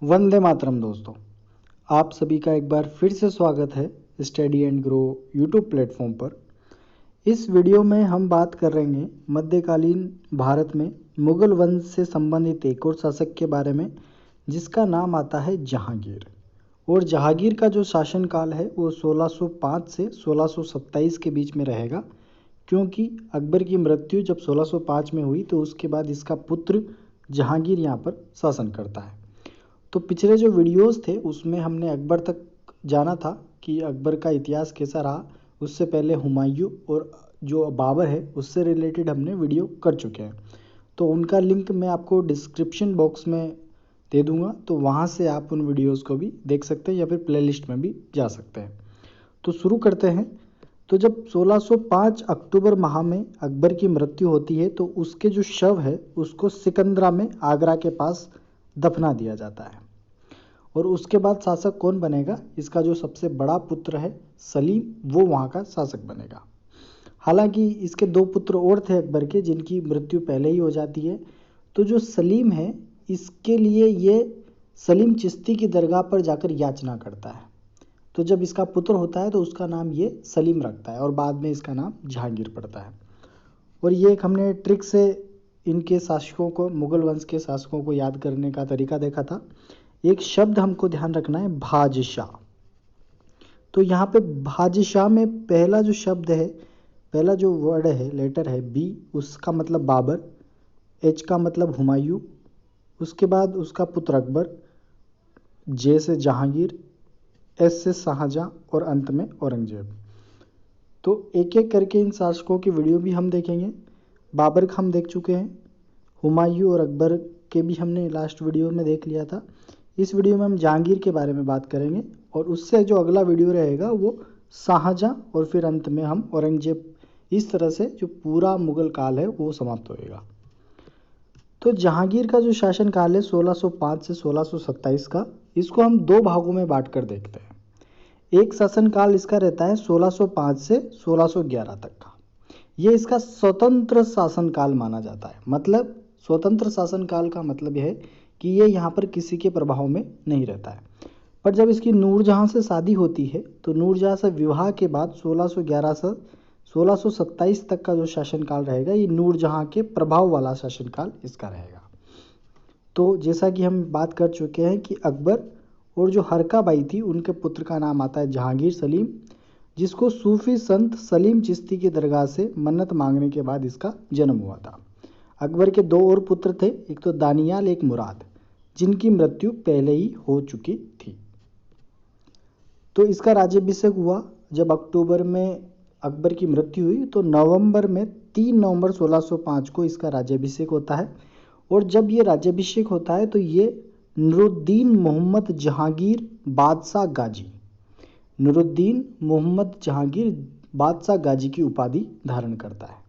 वंदे मातरम दोस्तों, आप सभी का एक बार फिर से स्वागत है study and grow YouTube platform पर। इस वीडियो में हम बात कर रहे हैं मध्यकालीन भारत में मुगल वंश से संबंधित एक और शासक के बारे में जिसका नाम आता है जहांगीर। और जहांगीर का जो शासनकाल है वो 1605 से 1627 के बीच में रहेगा, क्योंकि अकबर की मृत्यु जब 1605 में हुई तो उसके बाद इसका पुत्र जहांगीर यहाँ पर शासन करता है। तो पिछले जो वीडियोस थे उसमें हमने अकबर तक जाना था कि अकबर का इतिहास कैसा रहा। उससे पहले हुमायूं और जो बाबर है उससे रिलेटेड हमने वीडियो कर चुके हैं, तो उनका लिंक मैं आपको डिस्क्रिप्शन बॉक्स में दे दूंगा, तो वहाँ से आप उन वीडियोस को भी देख सकते हैं या फिर प्लेलिस्ट में भी जा सकते हैं। तो शुरू करते हैं। तो जब 1605 अक्टूबर माह में अकबर की मृत्यु होती है तो उसके जो शव है उसको सिकंदरा में आगरा के पास दफना दिया जाता है। और उसके बाद शासक कौन बनेगा? इसका जो सबसे बड़ा पुत्र है सलीम, वो वहाँ का शासक बनेगा। हालांकि इसके दो पुत्र और थे अकबर के जिनकी मृत्यु पहले ही हो जाती है। तो जो सलीम है इसके लिए ये सलीम चिश्ती की दरगाह पर जाकर याचना करता है। तो जब इसका पुत्र होता है तो उसका नाम ये सलीम रखता है और बाद में इसका नाम जहांगीर पड़ता है। और ये एक हमने ट्रिक से इनके शासकों को, मुगल वंश के शासकों को याद करने का तरीका देखा था। एक शब्द हमको ध्यान रखना है, भाजशाह। तो यहाँ पे भाजशाह में पहला जो शब्द है, पहला जो वर्ड है, लेटर है बी, उसका मतलब बाबर, एच का मतलब हुमायूं, उसके बाद उसका पुत्र अकबर, जे से जहांगीर, एस से शाहजहां और अंत में औरंगजेब। तो एक एक करके इन शासकों की वीडियो भी हम देखेंगे। बाबर का हम देख चुके हैं, हुमायूं और अकबर के भी हमने लास्ट वीडियो में देख लिया था। इस वीडियो में हम जहांगीर के बारे में बात करेंगे और उससे जो अगला वीडियो रहेगा वो शाहजहां और फिर अंत में हम औरंगजेब। इस तरह से जो पूरा मुगल काल है वो समाप्त होएगा। तो जहांगीर का जो शासनकाल है 1605 से 1627 का, इसको हम दो भागों में बांट कर देखते हैं। एक शासनकाल इसका रहता है 1605 से 1611 तक का। ये इसका स्वतंत्र शासनकाल माना जाता है। मतलब स्वतंत्र शासनकाल का मतलब यह है कि ये यहाँ पर किसी के प्रभाव में नहीं रहता है। पर जब इसकी नूरजहाँ से शादी होती है तो नूरजहाँ से विवाह के बाद 1611 से 1627 तक का जो शासनकाल रहेगा ये नूरजहाँ के प्रभाव वाला शासनकाल इसका रहेगा। तो जैसा कि हम बात कर चुके हैं कि अकबर और जो हरका बाई थी उनके पुत्र का नाम आता है जहांगीर सलीम, जिसको सूफी संत सलीम चिश्ती की दरगाह से मन्नत मांगने के बाद इसका जन्म हुआ था। अकबर के दो और पुत्र थे, एक तो दानियाल, एक मुराद, जिनकी मृत्यु पहले ही हो चुकी थी। तो इसका राज्याभिषेक हुआ जब अक्टूबर में अकबर की मृत्यु हुई, तो नवंबर में 3 नवंबर 1605 को इसका राज्याभिषेक होता है। और जब ये राज्याभिषेक होता है तो ये नूरुद्दीन मोहम्मद जहांगीर बादशाह गाजी, नूरुद्दीन मोहम्मद जहांगीर बादशाह गाजी की उपाधि धारण करता है।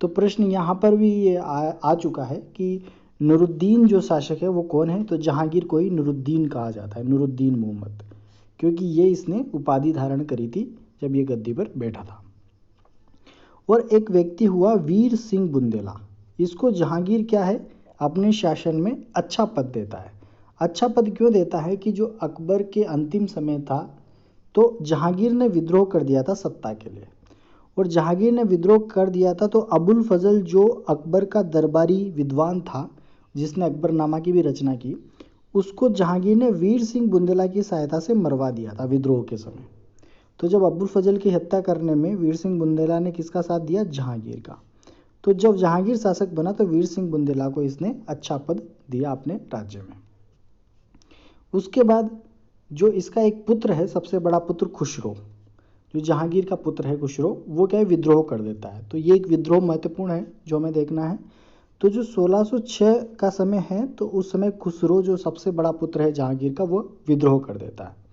तो प्रश्न यहाँ पर भी ये आ चुका है कि नूरुद्दीन जो शासक है वो कौन है? तो जहांगीर को ही नूरुद्दीन कहा जाता है, नूरुद्दीन मोहम्मद, क्योंकि ये इसने उपाधि धारण करी थी जब ये गद्दी पर बैठा था। और एक व्यक्ति हुआ वीर सिंह बुंदेला। इसको जहांगीर क्या है, अपने शासन में अच्छा पद देता है। अच्छा पद क्यों देता है कि जो अकबर के अंतिम समय था तो जहांगीर ने विद्रोह कर दिया था सत्ता के लिए, और जहांगीर ने विद्रोह कर दिया था तो अबुल फजल जो अकबर का दरबारी विद्वान था जिसने अकबरनामा की भी रचना की, उसको जहांगीर ने वीर सिंह बुंदेला की सहायता से मरवा दिया था विद्रोह के समय। तो जब अबुल फजल की हत्या करने में वीर सिंह बुंदेला ने किसका साथ दिया? जहांगीर का। तो जब जहांगीर शासक बना तो वीर सिंह बुंदेला को इसने अच्छा पद दिया अपने राज्य में। उसके बाद जो इसका एक पुत्र है, सबसे बड़ा पुत्र खुसरो, जो जहांगीर का पुत्र है खुसरो, वो क्या है, विद्रोह कर देता है। तो ये एक विद्रोह महत्वपूर्ण है जो हमें देखना है। तो जो 1606 का समय है तो उस समय खुसरो जो सबसे बड़ा पुत्र है जहांगीर का, वो विद्रोह कर देता है।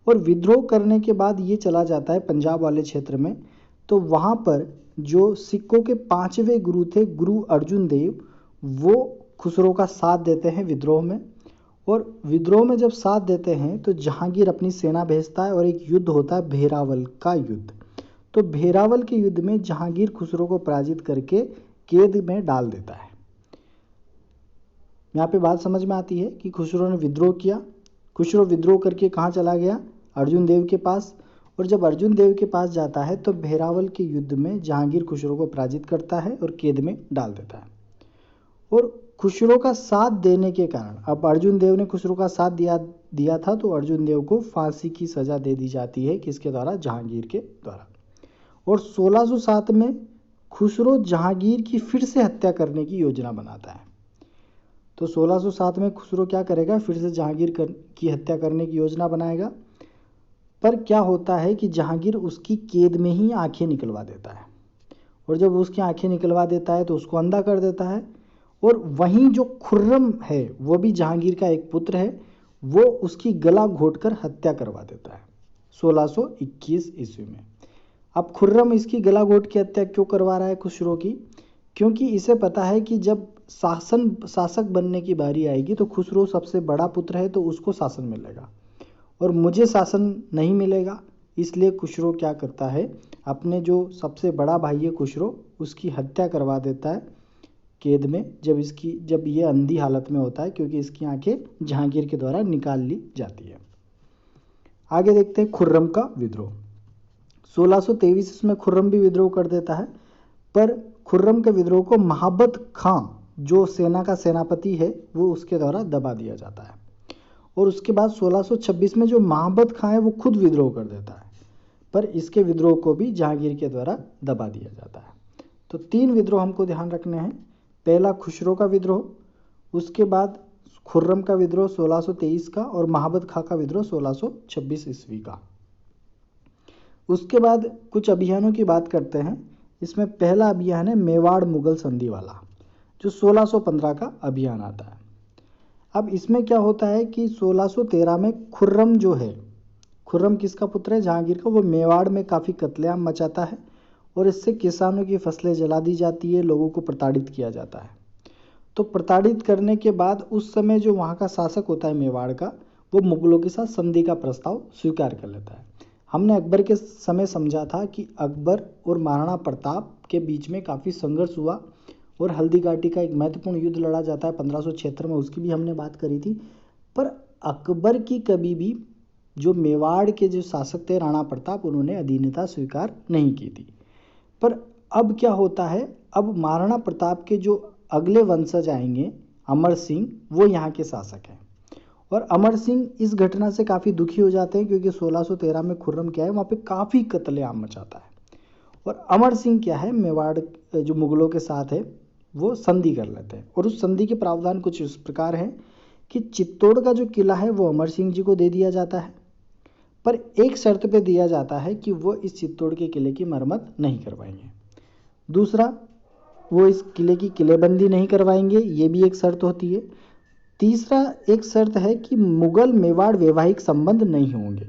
और विद्रोह करने के बाद ये चला जाता है पंजाब वाले क्षेत्र में। तो वहाँ पर जो सिखों के 5वें गुरु थे, गुरु अर्जुन देव, वो खुसरो का साथ देते हैं विद्रोह में। और विद्रोह में जब साथ देते हैं तो जहांगीर अपनी सेना भेजता है और एक युद्ध होता है भेरावल का युद्ध। तो भेरावल के युद्ध में जहांगीर खुसरो को पराजित करके कैद में डाल देता है। यहाँ पे बात समझ में आती है कि खुसरो ने विद्रोह किया। खुसरो विद्रोह करके कहाँ चला गया? अर्जुन देव के पास। और जब अर्जुन देव के पास जाता है तो भेरावल के युद्ध में जहांगीर खुसरो को पराजित करता है और कैद में डाल देता है। और खुसरो का साथ देने के कारण, अब अर्जुन देव ने खुसरो का साथ दिया था तो अर्जुन देव को फांसी की सजा दे दी जाती है। किसके द्वारा? जहांगीर के द्वारा। और 1607 में खुसरो जहांगीर की फिर से हत्या करने की योजना बनाता है। तो 1607 में खुसरो क्या करेगा? फिर से जहांगीर की हत्या करने की योजना बनाएगा। पर क्या होता है कि जहांगीर उसकी कैद में ही आंखें निकलवा देता है। और जब उसकी आंखें निकलवा देता है तो उसको अंधा कर देता है। और वहीं जो खुर्रम है, वो भी जहांगीर का एक पुत्र है, वो उसकी गला घोंटकर हत्या करवा देता है 1621 ईस्वी में। अब खुर्रम इसकी गला घोंट की हत्या क्यों करवा रहा है खुसरो की? क्योंकि इसे पता है कि जब शासक बनने की बारी आएगी तो खुसरो सबसे बड़ा पुत्र है तो उसको शासन मिलेगा और मुझे शासन नहीं मिलेगा। इसलिए खुसरो क्या करता है? अपने जो सबसे बड़ा भाई है खुसरो, उसकी हत्या करवा देता है कैद में, जब ये अंधी हालत में होता है, क्योंकि इसकी आंखें जहांगीर के द्वारा निकाल ली जाती है। आगे देखते हैं खुर्रम का विद्रोह। 1623 में खुर्रम भी विद्रोह कर देता है, पर खुर्रम के विद्रोह को महाबत खां, जो सेना का सेनापति है, वो उसके द्वारा दबा दिया जाता है। और उसके बाद 1626 में जो महाबत खां है वो खुद विद्रोह कर देता है, पर इसके विद्रोह को भी जहांगीर के द्वारा दबा दिया जाता है। तो 3 विद्रोह हमको ध्यान रखने हैं। पहला खुसरो का विद्रोह, उसके बाद खुर्रम का विद्रोह 1623 का, और महाबत खां का विद्रोह 1626 ईस्वी का। उसके बाद कुछ अभियानों की बात करते हैं। इसमें पहला अभियान है मेवाड़ मुगल संधि वाला, जो 1615 का अभियान आता है। अब इसमें क्या होता है कि 1613 में खुर्रम जो है, खुर्रम किसका पुत्र है? जहांगीर का। वो मेवाड़ में काफ़ी कत्लेआम मचाता है और इससे किसानों की फसलें जला दी जाती है, लोगों को प्रताड़ित किया जाता है। तो प्रताड़ित करने के बाद उस समय जो वहाँ का शासक होता है मेवाड़ का, वो मुगलों के साथ संधि का प्रस्ताव स्वीकार कर लेता है। हमने अकबर के समय समझा था कि अकबर और महाराणा प्रताप के बीच में काफ़ी संघर्ष हुआ और हल्दी घाटी का एक महत्वपूर्ण युद्ध लड़ा जाता है 1576 में, उसकी भी हमने बात करी थी। पर अकबर की कभी भी जो मेवाड़ के जो शासक थे राणा प्रताप, उन्होंने अधीनता स्वीकार नहीं की थी। पर अब क्या होता है? अब महाराणा प्रताप के जो अगले वंशज आएंगे, अमर सिंह, वो यहाँ के शासक हैं। और अमर सिंह इस घटना से काफ़ी दुखी हो जाते हैं, क्योंकि 1613 में खुर्रम क्या है, वहाँ पे काफ़ी कत्लेआम मचाता है। और अमर सिंह क्या है, मेवाड़ जो मुगलों के साथ है, वो संधि कर लेते हैं। और उस संधि के प्रावधान कुछ इस प्रकार हैं कि चित्तौड़ का जो किला है वो अमर सिंह जी को दे दिया जाता है, पर एक शर्त पे दिया जाता है कि वो इस चित्तौड़ के किले की मरम्मत नहीं करवाएंगे। दूसरा, वो इस किले की किलेबंदी नहीं करवाएंगे, ये भी एक शर्त होती है। तीसरा एक शर्त है कि मुगल मेवाड़ वैवाहिक संबंध नहीं होंगे,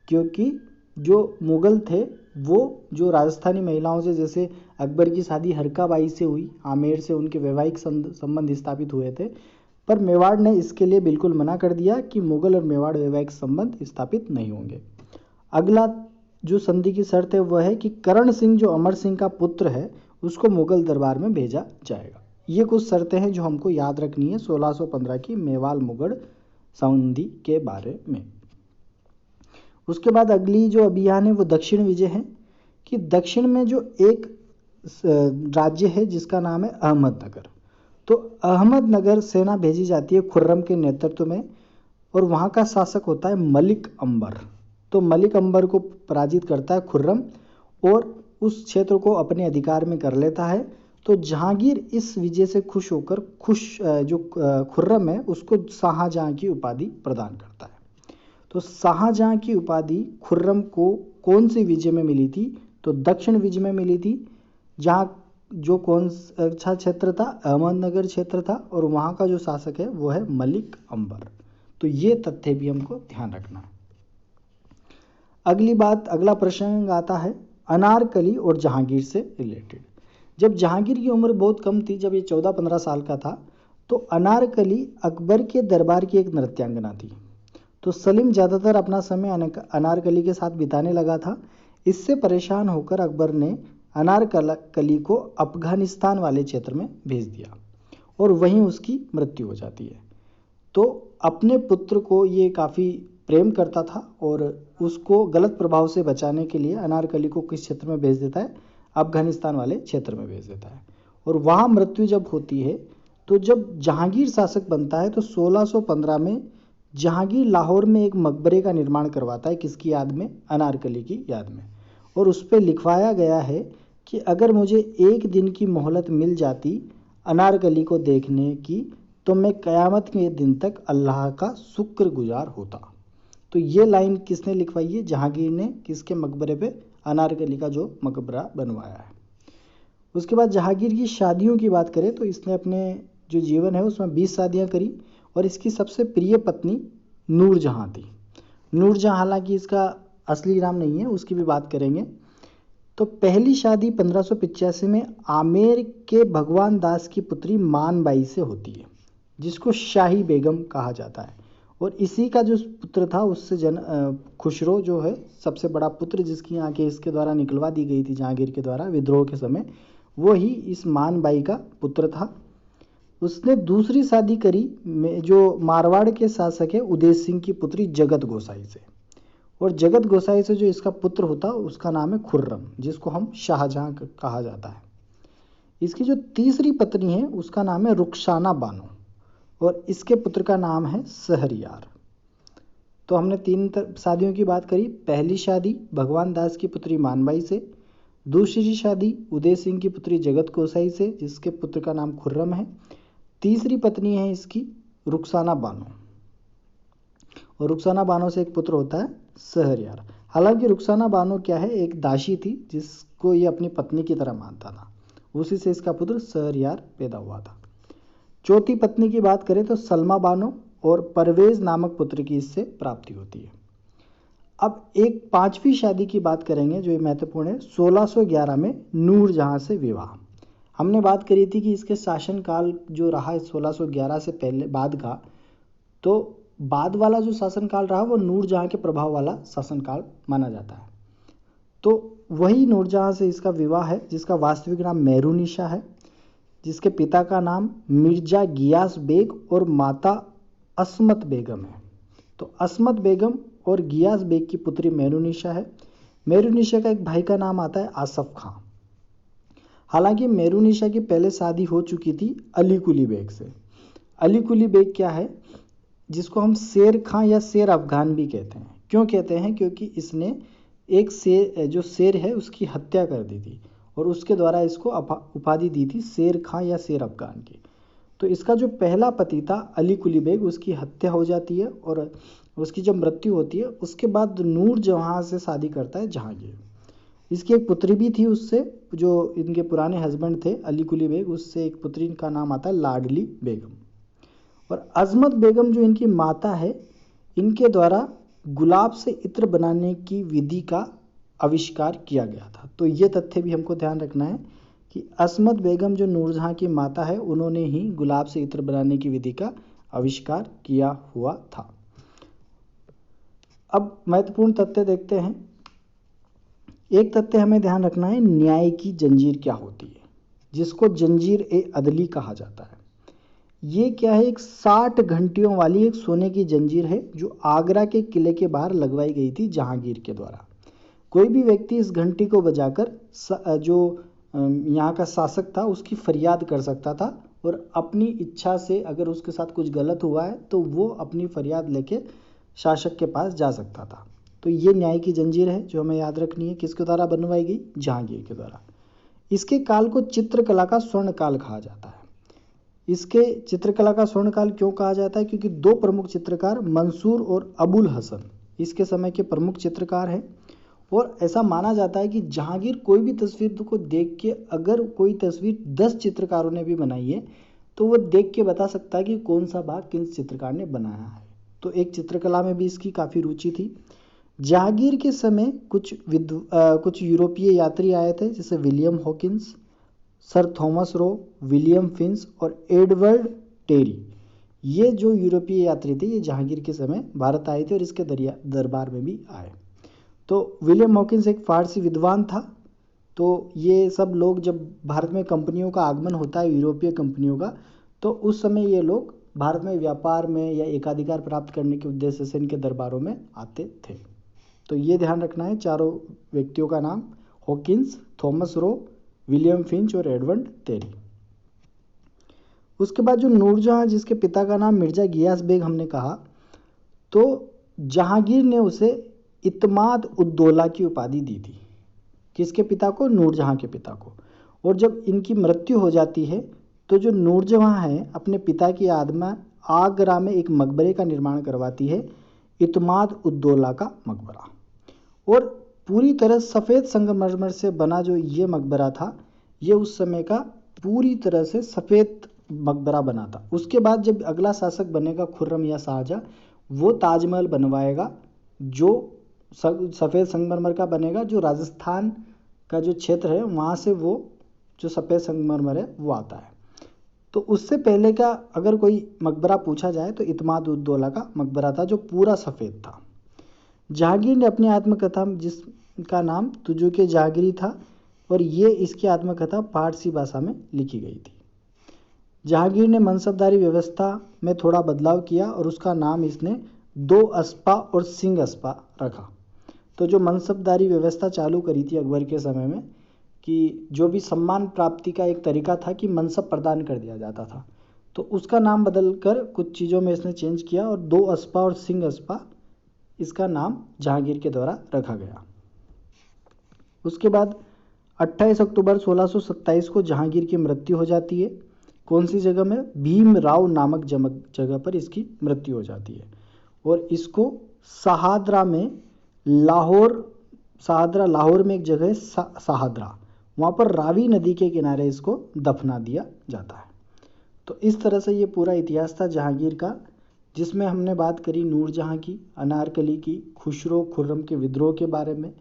क्योंकि जो मुगल थे वो जो राजस्थानी महिलाओं से, जैसे अकबर की शादी हरका बाई से हुई, आमेर से उनके वैवाहिक संबंध स्थापित हुए थे, पर मेवाड़ ने इसके लिए बिल्कुल मना कर दिया कि मुगल और मेवाड़ वैवाहिक संबंध स्थापित नहीं होंगे। अगला जो संधि की शर्त है वह है कि करण सिंह जो अमर सिंह का पुत्र है, उसको मुगल दरबार में भेजा जाएगा। ये कुछ शर्तें हैं जो हमको याद रखनी है 1615 की मेवाड़ मुगल संधि के बारे में। उसके बाद अगली जो अभियान है वो दक्षिण विजय है, कि दक्षिण में जो एक राज्य है जिसका नाम है अहमदनगर। तो अहमदनगर सेना भेजी जाती है खुर्रम के नेतृत्व में, और वहाँ का शासक होता है मलिक अंबर। तो मलिक अंबर को पराजित करता है खुर्रम और उस क्षेत्र को अपने अधिकार में कर लेता है। तो जहांगीर इस विजय से खुश होकर जो खुर्रम है उसको शाहजहां की उपाधि प्रदान करता है। तो शाहजहां की उपाधि खुर्रम को कौन सी विजय में मिली थी? तो दक्षिण विजय में मिली थी, जहाँ जो कौन सा क्षेत्र था? अहमदनगर क्षेत्र था, और वहाँ का जो शासक है वो है मलिक अंबर। तो ये तथ्य भी हमको ध्यान रखना है। अगला प्रसंग आता है अनारकली और जहांगीर से रिलेटेड। जब जहांगीर की उम्र बहुत कम थी, जब ये 14-15 साल का था, तो अनारकली अकबर के दरबार की एक नृत्यांगना थी। तो सलीम ज़्यादातर अपना समय अनारकली के साथ बिताने लगा था। इससे परेशान होकर अकबर ने अनारकली को अफगानिस्तान वाले क्षेत्र में भेज दिया और वहीं उसकी मृत्यु हो जाती है। तो अपने पुत्र को ये काफ़ी प्रेम करता था और उसको गलत प्रभाव से बचाने के लिए अनारकली को किस क्षेत्र में भेज देता है, अफगानिस्तान वाले क्षेत्र में भेज देता है। और वहाँ मृत्यु जब होती है तो जब जहांगीर शासक बनता है तो 1615 में जहांगीर लाहौर में एक मकबरे का निर्माण करवाता है, किसकी याद में, अनारकली की याद में। और उस पर लिखवाया गया है कि अगर मुझे एक दिन की मोहलत मिल जाती अनारकली को देखने की तो मैं क़यामत के दिन तक अल्लाह का शुक्रगुजार होता। तो ये लाइन किसने लिखवाई है, जहांगीर ने किसके मकबरे पे, अनारकली का जो मकबरा बनवाया है। उसके बाद जहांगीर की शादियों की बात करें तो इसने अपने जो जीवन है उसमें 20 शादियां करी और इसकी सबसे प्रिय पत्नी नूरजहां थी। नूरजहां हालांकि इसका असली नाम नहीं है, उसकी भी बात करेंगे। तो पहली शादी 1585 में आमेर के भगवान दास की पुत्री मानबाई से होती है, जिसको शाही बेगम कहा जाता है। और इसी का जो पुत्र था उससे खुसरो जो है सबसे बड़ा पुत्र, जिसकी आंखें इसके द्वारा निकलवा दी गई थी जहांगीर के द्वारा विद्रोह के समय, वो ही इस मानबाई का पुत्र था। उसने दूसरी शादी करी जो मारवाड़ के शासक है उदय सिंह की पुत्री जगत गोसाई से। और जगत गोसाई से जो इसका पुत्र होता उसका नाम है खुर्रम, जिसको हम शाहजहां कहा जाता है। इसकी जो तीसरी पत्नी है उसका नाम है रुखसाना बानो और इसके पुत्र का नाम है शहरयार। तो हमने 3 शादियों की बात करी। पहली शादी भगवान दास की पुत्री मानबाई से, दूसरी शादी उदय सिंह की पुत्री जगत गोसाई से जिसके पुत्र का नाम खुर्रम है, तीसरी पत्नी है इसकी रुखसाना बानो और रुखसाना बानो से एक पुत्र होता है शहरयार। हालांकि रुखसाना बानो क्या है, एक दासी थी जिसको ये अपनी पत्नी की तरह मानता था, उसी से इसका पुत्र शहरयार पैदा हुआ था। चौथी पत्नी की बात करें तो सलमा बानो और परवेज नामक पुत्र की इससे प्राप्ति होती है। अब एक 5वीं शादी की बात करेंगे जो महत्वपूर्ण है। 1611 में नूरजहां से विवाह। हमने बात करी थी कि इसके शासनकाल जो रहा 1611 से पहले बाद का, तो बाद वाला जो शासनकाल रहा वो नूरजहां के प्रभाव वाला शासनकाल माना जाता है। तो वही नूरजहां से इसका विवाह है, जिसका वास्तविक नाम मेहरुनिशा है, जिसके पिता का नाम मिर्जा गियास बेग और माता असमत बेगम है। तो असमत बेगम और गियास बेग की पुत्री मेहरुनिशा है। मेहरुनिशा का एक भाई का नाम आता है आसफ खां। हालांकि मेहरुनिशा की पहले शादी हो चुकी थी अली कुली बेग से। अली कुली बेग क्या है, जिसको हम शेर खां या शेर अफगान भी कहते हैं। क्यों कहते हैं, क्योंकि इसने एक शेर जो शेर है उसकी हत्या कर दी थी और उसके द्वारा इसको उपाधि दी थी शेर खां या शेर अफगान की। तो इसका जो पहला पति था अली कुली बेग, उसकी हत्या हो जाती है और उसकी जब मृत्यु होती है उसके बाद नूरजहां से शादी करता है जहांगीर। इसकी एक पुत्री भी थी उससे, जो इनके पुराने हस्बैंड थे अली कुली बेग, उससे एक पुत्री का नाम आता है लाडली बेगम। और अजमत बेगम जो इनकी माता है, इनके द्वारा गुलाब से इत्र बनाने की विधि का आविष्कार किया गया था। तो ये तथ्य भी हमको ध्यान रखना है कि असमत बेगम जो नूरजहां की माता है उन्होंने ही गुलाब से इत्र बनाने की विधि का आविष्कार किया हुआ था। अब महत्वपूर्ण तथ्य देखते हैं। एक तथ्य हमें ध्यान रखना है, न्याय की जंजीर क्या होती है, जिसको जंजीर ए अदली कहा जाता है। ये क्या है, एक 60 घंटियों वाली एक सोने की जंजीर है जो आगरा के किले के बाहर लगवाई गई थी जहांगीर के द्वारा। कोई भी व्यक्ति इस घंटी को बजाकर जो यहाँ का शासक था उसकी फरियाद कर सकता था और अपनी इच्छा से अगर उसके साथ कुछ गलत हुआ है तो वो अपनी फरियाद लेके शासक के पास जा सकता था। तो ये न्याय की जंजीर है जो हमें याद रखनी है। किसके द्वारा बनवाई गई, जहांगीर के द्वारा। इसके काल को चित्रकला का स्वर्ण काल कहा जाता है। इसके चित्रकला का स्वर्ण काल क्यों कहा जाता है, क्योंकि 2 प्रमुख चित्रकार मंसूर और अबुल हसन इसके समय के प्रमुख चित्रकार हैं। और ऐसा माना जाता है कि जहांगीर कोई भी तस्वीर को देख के, अगर कोई तस्वीर 10 चित्रकारों ने भी बनाई है तो वो देख के बता सकता है कि कौन सा भाग किस चित्रकार ने बनाया है। तो एक चित्रकला में भी इसकी काफ़ी रुचि थी। जहांगीर के समय कुछ यूरोपीय यात्री आए थे, जैसे William Hawkins, sir Thomas Roe, William Finch और एडवर्ड टेरी। ये जो यूरोपीय यात्री थे ये जहांगीर के समय भारत आए थे और इसके दरबार में भी आए। तो विलियम हॉकिंस एक फारसी विद्वान था। तो ये सब लोग जब भारत में कंपनियों का आगमन होता है, यूरोपीय कंपनियों का, तो उस समय ये लोग भारत में व्यापार में या एकाधिकार प्राप्त करने के उद्देश्य से इनके दरबारों में आते थे। तो ये ध्यान रखना है, चारों व्यक्तियों का नाम Hawkins, Thomas Roe, William Finch और एडवर्ड टेरी। उसके बाद जो नूरजहां, जिसके पिता का नाम मिर्जा गियास बेग हमने कहा, तो जहांगीर ने उसे इत्माद उद्दौला की उपाधि दी थी। किसके पिता को? नूरजहां के पिता को। और जब इनकी मृत्यु हो जाती है तो जो नूरजहां है अपने पिता की याद में आगरा में एक मकबरे का निर्माण करवाती है, इत्माद उद्दौला का मकबरा। और पूरी तरह सफ़ेद संगमरमर से बना जो ये मकबरा था, ये उस समय का पूरी तरह से सफ़ेद मकबरा बना था। उसके बाद जब अगला शासक बनेगा खुर्रम या शाहजहाँ, वो ताजमहल बनवाएगा जो सफ़ेद संगमरमर का बनेगा। जो राजस्थान का जो क्षेत्र है वहाँ से वो जो सफ़ेद संगमरमर है वो आता है। तो उससे पहले का अगर कोई मकबरा पूछा जाए तो इत्माद उद्दौला का मकबरा था जो पूरा सफ़ेद था। जहांगीर ने अपनी आत्मकथा जिसका नाम तुझो के जहांगीरी था, और ये इसकी आत्मकथा फारसी भाषा में लिखी गई थी। जहांगीर ने मनसबदारी व्यवस्था में थोड़ा बदलाव किया और उसका नाम इसने दो अस्पा और सिंह अस्पा रखा। तो जो मनसबदारी व्यवस्था चालू करी थी अकबर के समय में, कि जो भी सम्मान प्राप्ति का एक तरीका था कि मनसब प्रदान कर दिया जाता था, तो उसका नाम बदल कर कुछ चीज़ों में इसने चेंज किया और दो अस्पा और सिंह अस्पा इसका नाम जहांगीर के द्वारा रखा गया। उसके बाद 28 अक्टूबर 1627 को जहांगीर की मृत्यु हो जाती है। कौन सी जगह में? भीमराव नामक जगह पर इसकी मृत्यु हो जाती है। और इसको शहादरा में लाहौर में एक जगह है शहादरा, वहाँ पर रावी नदी के किनारे इसको दफना दिया जाता है। तो इस तरह से ये पूरा इतिहास था जहांगीर का, जिसमें हमने बात करी नूरजहां की, अनारकली की, खुसरो खुर्रम के विद्रोह के बारे में,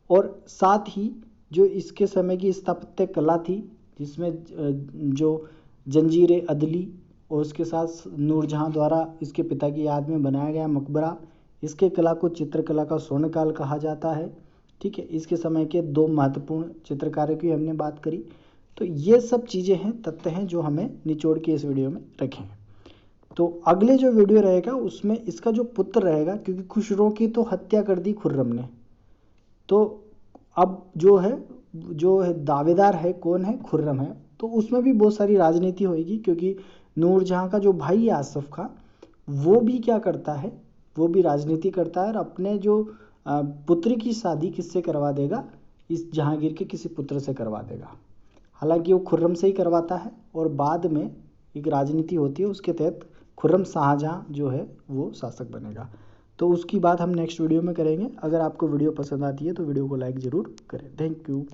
और साथ ही जो इसके समय की स्थापत्य कला थी जिसमें जो जंजीर अदली और उसके साथ नूरजहां द्वारा इसके पिता की याद में बनाया गया मकबरा, इसके कला को चित्रकला का स्वर्णकाल कहा जाता है। ठीक है, इसके समय के दो महत्वपूर्ण चित्रकारों की हमने बात करी। तो ये सब चीज़ें हैं, तथ्य हैं जो हमें निचोड़ के इस वीडियो में रखें। तो अगले जो वीडियो रहेगा उसमें इसका जो पुत्र रहेगा, क्योंकि खुसरो की तो हत्या कर दी खुर्रम ने, तो अब जो है दावेदार है कौन है? खुर्रम है। तो उसमें भी बहुत सारी राजनीति होगी, क्योंकि नूरजहां का जो भाई है आसफ खां, वो भी क्या करता है? वो भी राजनीति करता है और अपने जो पुत्र की शादी किससे करवा देगा? इस जहांगीर के किसी पुत्र से करवा देगा। हालांकि वो खुर्रम से ही करवाता है और बाद में एक राजनीति होती है, उसके तहत खुर्रम शाहजहाँ जो है वो शासक बनेगा। तो उसकी बात हम नेक्स्ट वीडियो में करेंगे। अगर आपको वीडियो पसंद आती है तो वीडियो को लाइक ज़रूर करें। Thank you.